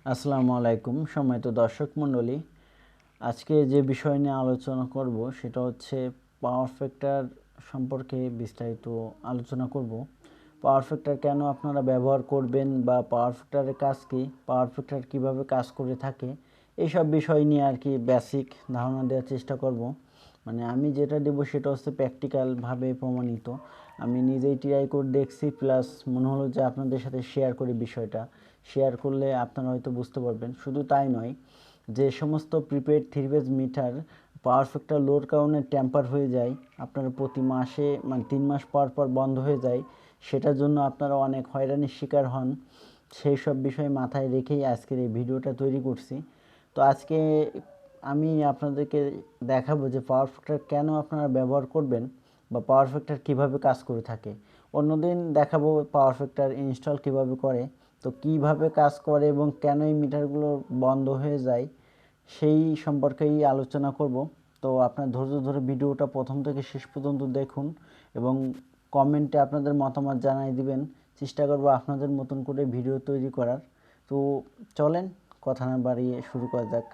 আসসালামু আলাইকুম সম্মানিত দর্শক মণ্ডলী। আজকে যে বিষয় নিয়ে আলোচনা করব সেটা হচ্ছে পাওয়ার ফ্যাক্টর সম্পর্কে বিস্তারিত আলোচনা করব। পাওয়ার ফ্যাক্টর কেন আপনারা ব্যবহার করবেন বা পাওয়ার ফ্যাক্টরের কাজ কী, পাওয়ার ফ্যাক্টর কীভাবে কাজ করে থাকে, এইসব বিষয় নিয়ে আর কি বেসিক ধারণা দেওয়ার চেষ্টা করব। মানে আমি যেটা দেব সেটা হচ্ছে প্র্যাকটিক্যালভাবে প্রমাণিত। আমি নিজেই ট্রাই করে দেখছি, প্লাস মনে হলো যে আপনাদের সাথে শেয়ার করি বিষয়টা। শেয়ার করলে আপনারা হয়তো বুঝতে পারবেন। শুধু তাই নয়, যে সমস্ত prepaid three phase meter power factor লোর কারণে ট্যাম্পার হয়ে যায়, আপনারা প্রতি মাসে মানে 3 মাস পর পর বন্ধ হয়ে যায়, সেটার জন্য আপনারা অনেক হয়রানির শিকার হন। সেই সব বিষয় মাথায় রেখেই আজকের এই ভিডিওটা তৈরি করছি। তো আজকে আমি আপনাদেরকে দেখাবো যে পাওয়ার ফ্যাক্টর কেন আপনারা ব্যবহার করবেন বা পাওয়ার ফ্যাক্টর কীভাবে কাজ করে থাকে। অন্যদিন দেখাবো পাওয়ার ফ্যাক্টর ইনস্টল কীভাবে করে, তো কীভাবে কাজ করে এবং কেন এই মিটারগুলো বন্ধ হয়ে যায় সেই সম্পর্কেই আলোচনা করব। তো আপনার ধৈর্য ধরে ভিডিওটা প্রথম থেকে শেষ পর্যন্ত দেখুন এবং কমেন্টে আপনাদের মতামত জানিয়ে দিবেন। চেষ্টা করব আপনাদের মতন করে ভিডিও তৈরি করার। তো চলেন কথা না বাড়িয়ে শুরু করা যাক।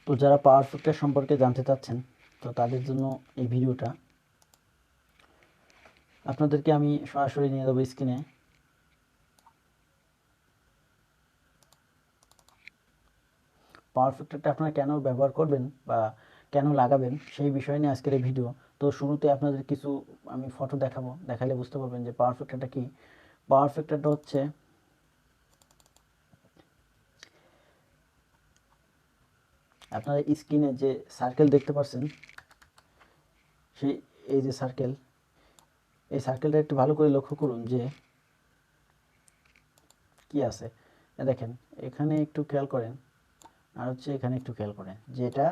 তো যারা পাওয়ার ফ্যাক্টর সম্পর্কে জানতে চাচ্ছেন, তো তাদের জন্য এই ভিডিওটা। আপনাদেরকে আমি সরাসরি নিয়ে যাবো স্ক্রিনে। পাওয়ার ফ্যাক্টরটা আপনারা কেন ব্যবহার করবেন বা কেন লাগাবেন সেই বিষয় নিয়ে আজকের এই ভিডিও। তো শুরুতে আপনাদের কিছু আমি ফটো দেখাবো, দেখালে বুঝতে পারবেন যে পাওয়ার ফ্যাক্টরটা কী। পাওয়ার ফ্যাক্টরটা হচ্ছে আপনারা স্ক্রিনে যে সার্কেল দেখতে পাচ্ছেন, সেই এই যে সার্কেল, এই সার্কেলটা একটু ভালো করে লক্ষ্য করুন যে কি আছে। দেখেন এখানে একটু খেয়াল করেন, আর হচ্ছে এখানে একটু খেয়াল করেন যে এটা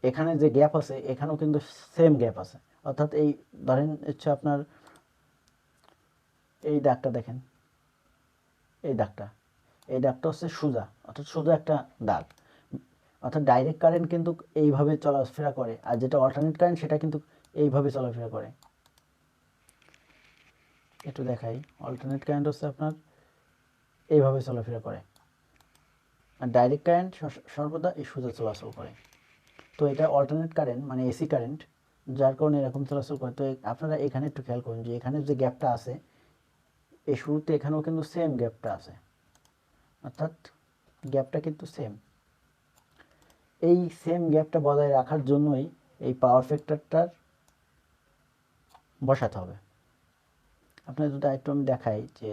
এখানে যে গ্যাপ আছে এখানেও কিন্তু সেম গ্যাপ আছে। অর্থাৎ এই ধরেন হচ্ছে আপনার এই দাগটা দেখেন, এই দাগটা হচ্ছে সোজা, অর্থাৎ সোজা একটা দাগ। অর্থাৎ ডাইরেক্ট কারেন্ট কিন্তু এইভাবে চলাফেরা করে, আর যেটা অল্টারনেট কারেন্ট সেটা কিন্তু এইভাবে চলাফেরা করে। একটু দেখাই, অল্টারনেট কারেন্ট হচ্ছে আপনার এইভাবে চলাফেরা করে, আর ডাইরেক্ট কারেন্ট সর্বদা এই সোজা চলাচল করে। তো এটা অল্টারনেট কারেন্ট মানে এসি কারেন্ট, যার কারণে এরকম চলাচল করে। তো আপনারা এখানে একটু খেয়াল করুন যে এখানে যে গ্যাপটা আছে, এই শুরুতে এখানেও কিন্তু সেম গ্যাপটা আছে, অর্থাৎ গ্যাপটা কিন্তু সেম। এই সেম গ্যাপটা বজায় রাখার জন্যই এই পাওয়ার ফ্যাক্টরটার বসাতে হবে। আপনাদের যদি একটু আমি দেখাই যে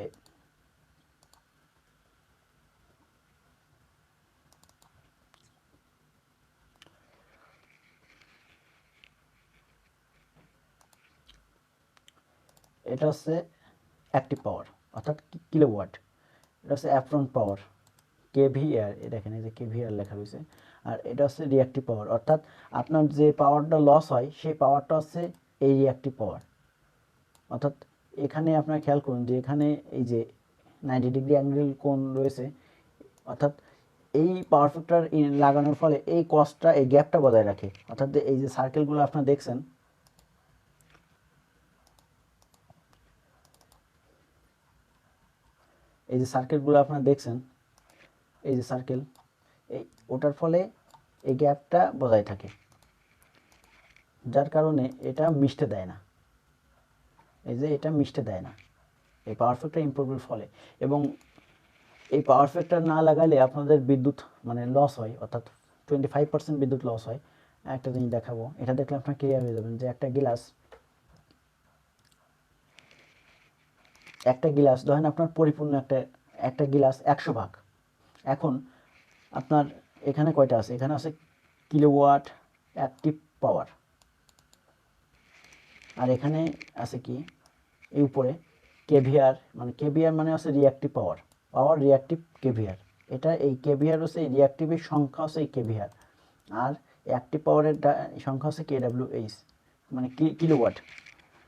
এটা হচ্ছে অ্যাক্টিভ পাওয়ার, অর্থাৎ কিলোওয়াট। এটা হচ্ছে অ্যাপ্রন পাওয়ার, কেভিআর। এ দেখেন এই যে কেভিআর লেখা রয়েছে। আর এটা হচ্ছে রিঅ্যাক্টিভ পাওয়ার, অর্থাৎ আপনার যে পাওয়ারটা লস হয় সেই পাওয়ারটা হচ্ছে এই রিঅ্যাক্টিভ পাওয়ার। অর্থাৎ এখানে আপনারা খেয়াল করুন যে এখানে এই যে 90 ডিগ্রি অ্যাঙ্গেল কোণ রয়েছে, অর্থাৎ এই পাওয়ার ফ্যাক্টর লাগানোর ফলে এই কস্টটা, এই গ্যাপটা বজায় রাখে। অর্থাৎ এই যে সার্কেলগুলো আপনারা দেখছেন, এই যে সার্কেলগুলো আপনারা দেখছেন, এই যে সার্কেল, এই ওটার ফলে এই গ্যাপটা বজায় থাকে, যার কারণে এটা মিশতে দেয় না। এই যে এটা মিশতে দেয় না এই পাওয়ার ফ্যাক্টর ইমপ্রুভের ফলে। এবং এই পাওয়ার ফ্যাক্টর না লাগালে আপনাদের বিদ্যুৎ মানে লস হয়, অর্থাৎ 25% বিদ্যুৎ লস হয়। একটা জিনিস দেখাবো, এটা দেখলে আপনার ক্লিয়ার হয়ে যাবেন যে একটা গিলাস ধরেন আপনার পরিপূর্ণ একটা গিলাস 100 ভাগ। এখন আপনার এখানে কয়টা আছে, এখানে আছে কিলোওয়াট অ্যাক্টিভ পাওয়ার, আর এখানে আছে কি এই উপরে কেভিআর, মানে কেভিআর মানে হচ্ছে রিঅ্যাক্টিভ পাওয়ার, রিঅ্যাক্টিভ কেভিআর। এটা এই কেভিআর হচ্ছে এই রিঅ্যাক্টিভের সংখ্যা হচ্ছে এই কেভিআর, আর অ্যাক্টিভ পাওয়ারের সংখ্যা হচ্ছে কেডাব্লিউএইচ, মানে কিলোওয়াট।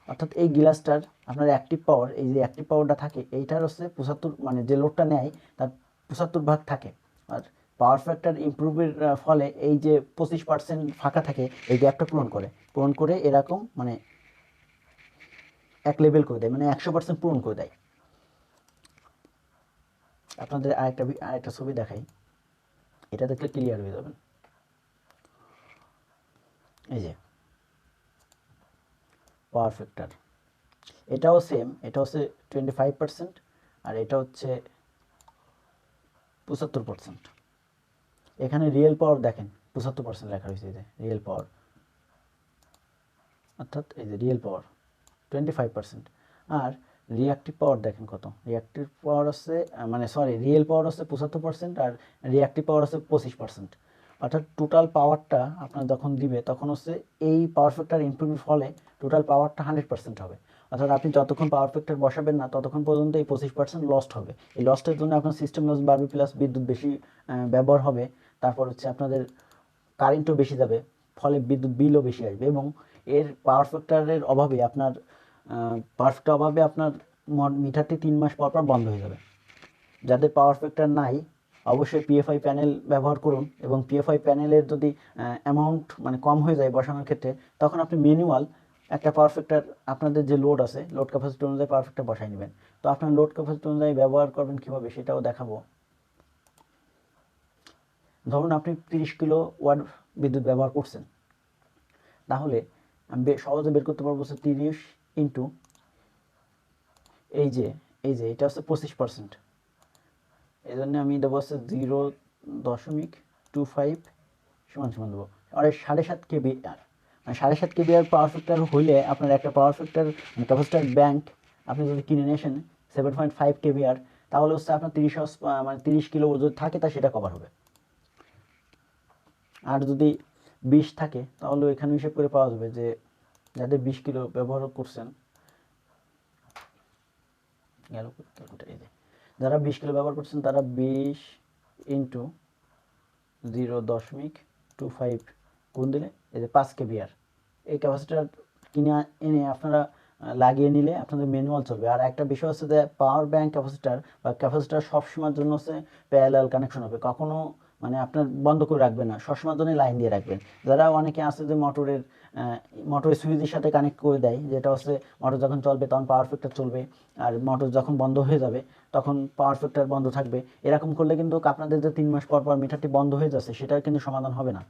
অর্থাৎ এই গিলাসটার আপনার অ্যাক্টিভ পাওয়ার, এই যে অ্যাক্টিভ পাওয়ারটা থাকে এইটার হচ্ছে 75, মানে যে লোডটা নেয় তার 75 ভাগ থাকে, আর পাওয়ার ফ্যাক্টর ইমপ্রুভের ফলে এই যে 25% ফাঁকা থাকে এই গ্যাপটা পূরণ করে এরকম মানে এক লেভেল করে দেয়, মানে 100% পূরণ করে দেয়। আপনাদের আরেকটা ছবি দেখাই, এটা দেখলে ক্লিয়ার হয়ে যাবেন। এই যে পাওয়ার ফ্যাক্টর, এটাও সেম, এটা হচ্ছে 25% আর এটা হচ্ছে 75%। এখানে রিয়েল পাওয়ার দেখেন 75% লেখা হয়েছে, এই যে রিয়েল পাওয়ার, অর্থাৎ এই যে রিয়েল পাওয়ার 25%। আর রিয়াক্টিভ পাওয়ার দেখেন কত, রিয়াক্টিভ পাওয়ার হচ্ছে রিয়েল পাওয়ার হচ্ছে 75% আর রিয়াক্টিভ পাওয়ার হচ্ছে 25%। অর্থাৎ টোটাল পাওয়ারটা আপনার যখন দিবে তখন হচ্ছে এই পাওয়ার ফ্যাক্টর ইমপ্রুভের ফলে টোটাল পাওয়ারটা 100% হবে। অর্থাৎ আপনি যতক্ষণ পাওয়ার ফ্যাক্টর বসাবেন না ততক্ষণ পর্যন্ত এই 25% লস্ট হবে। এই লস্টের জন্য আপনার সিস্টেম লস বাড়বে, প্লাস বিদ্যুৎ বেশি ব্যবহার হবে, তারপর হচ্ছে আপনাদের কারেন্টও বেশি যাবে, ফলে বিদ্যুৎ বিলও বেশি আসবে। এবং এর পাওয়ার ফ্যাক্টরের অভাবে আপনার মিটারটি 3 মাস পর পর বন্ধ হয়ে যাবে। যাদের পাওয়ার ফ্যাক্টর নাই অবশ্যই পিএফআই প্যানেল ব্যবহার করুন, এবং পিএফআই প্যানেলের যদি অ্যামাউন্ট মানে কম হয়ে যায় বসানোর ক্ষেত্রে, তখন আপনি ম্যানুয়াল একটা পাওয়ার ফ্যাক্টর, আপনাদের যে লোড আছে লোড ক্যাপাসিটি অনুযায়ী পাওয়ার ফ্যাক্টর বসাই নেবেন। তো আপনার লোড ক্যাপাসিটি অনুযায়ী ব্যবহার করবেন কীভাবে সেটাও দেখাবো। ধরুন আপনি 30 কিলো ওয়াট বিদ্যুৎ ব্যবহার করছেন, তাহলে আমি সহজে বের করতে পারবো 30 ইন্টু এই যে এটা হচ্ছে 25%, এই জন্য আমি দেবো হচ্ছে 0.25 সমান দেবো আর 7.5 kVAr, মানে 7.5 kVAr পাওয়ার ফ্যাক্টর হইলে আপনার একটা পাওয়ার ফ্যাক্টর ক্যাপাসিটর ব্যাংক আপনি যদি কিনে নিয়ে আসেন 7.5 kVAr, তাহলে হচ্ছে আপনার 30 কিলো যদি থাকে তা সেটা কভার হবে। আর যদি 20 থাকে তাহলে এখানে হিসেব করে পাওয়া যাবে যে যাদের 20 কিলো ব্যবহার করছেন, যারা 20 কিলো ব্যবহার করছেন তারা 20 ইন্টু 0.25 গুণ দিলে এই যে 5 kVAr এই ক্যাপাসিটার কিনে এনে আপনারা লাগিয়ে নিলে আপনাদের ম্যানুয়াল চলবে। আর একটা বিষয় হচ্ছে যে পাওয়ার ব্যাংক ক্যাপাসিটার সবসময়ের জন্য হচ্ছে প্যারালাল কানেকশন হবে, কখনো মানে আপনার বন্ধ করে রাখবেন না, সবসময়ের জন্য লাইন দিয়ে রাখবেন। যারা অনেকে আছে যে মোটরের সুইচের সাথে কানেক্ট করে দেয়, যেটা হচ্ছে মোটর যখন চলবে তখন পাওয়ার ফ্যাক্টর চলবে, আর মোটর যখন বন্ধ হয়ে যাবে তখন পাওয়ার ফ্যাক্টর বন্ধ থাকবে। এরকম করলে কিন্তু আপনাদের যে 3 মাস পর পর মিটারটি বন্ধ হয়ে যাচ্ছে সেটার কিন্তু সমাধান হবে না।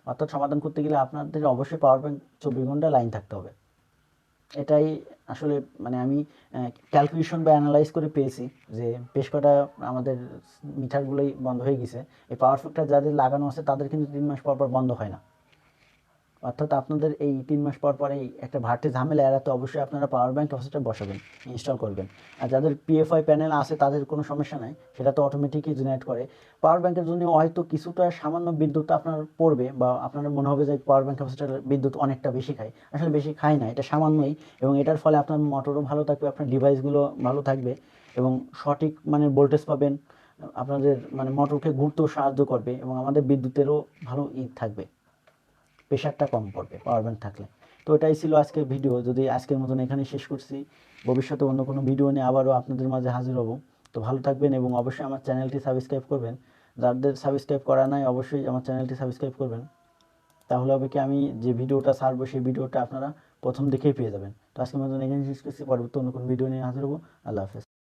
অর্থাৎ সমাধান করতে গেলে আপনাদের অবশ্যই পাওয়ার ব্যাংক 24 ঘন্টা লাইন থাকতে হবে। এটাই আসলে মানে আমি ক্যালকুলেশন বা অ্যানালাইজ করে পেয়েছি যে বেশ কটা আমাদের মিটারগুলোই বন্ধ হয়ে গেছে। এই পাওয়ার ফ্যাক্টর যাদের লাগানো আছে তাদের কিন্তু 3 মাস পর পর বন্ধ হয় না। অর্থাৎ আপনাদের এই 3 মাস পর পর এই একটা ভাড়টি ঝামেলা এড়াতে অবশ্যই আপনারা পাওয়ার ব্যাংক ক্যাপাসিটর বসাবেন, ইনস্টল করবেন। আর যাদের পিএফআই প্যানেল আছে তাদের কোনো সমস্যা নাই, সেটা তো অটোমেটিকই জেনারেট করে। পাওয়ার ব্যাংকের জন্য হয়তো কিছুটা সামান্য বিদ্যুৎ আপনার পড়বে, বা আপনার মনে হবে যে পাওয়ার ব্যাংক ক্যাপাসিটর বিদ্যুৎ অনেকটা বেশি খায়, আসলে বেশি খায় না, এটা সামান্যই। এবং এটার ফলে আপনার মোটরও ভালো থাকবে, আপনার ডিভাইসগুলো ভালো থাকবে, এবং সঠিক মানে ভোল্টেজ পাবেন, আপনাদের মানে মোটরকে ঘুরতেও সাহায্য করবে, এবং আমাদের বিদ্যুতেরও ভালো থাকবে, প্রেশারটা কম পড়বে পাওয়ার ব্যাংক থাকলে। তো এটাই ছিল আজকের ভিডিও, যদি আজকের মতন এখানেই শেষ করছি। ভবিষ্যতে অন্য কোনো ভিডিও নিয়ে আবারও আপনাদের মাঝে হাজির হব। তো ভালো থাকবেন এবং অবশ্যই আমার চ্যানেলটি সাবস্ক্রাইব করবেন। যাদের সাবস্ক্রাইব করা নাই অবশ্যই আমার চ্যানেলটি সাবস্ক্রাইব করবেন, তাহলে হবে কি আমি যে ভিডিওটা ছাড়বো সেই ভিডিওটা আপনারা প্রথম দেখেই পেয়ে যাবেন। তো আজকের মতন এখানে শেষ করছি, পরবর্তী অন্য কোনো ভিডিও নিয়ে হাজির হবো। আল্লাহ হাফেজ।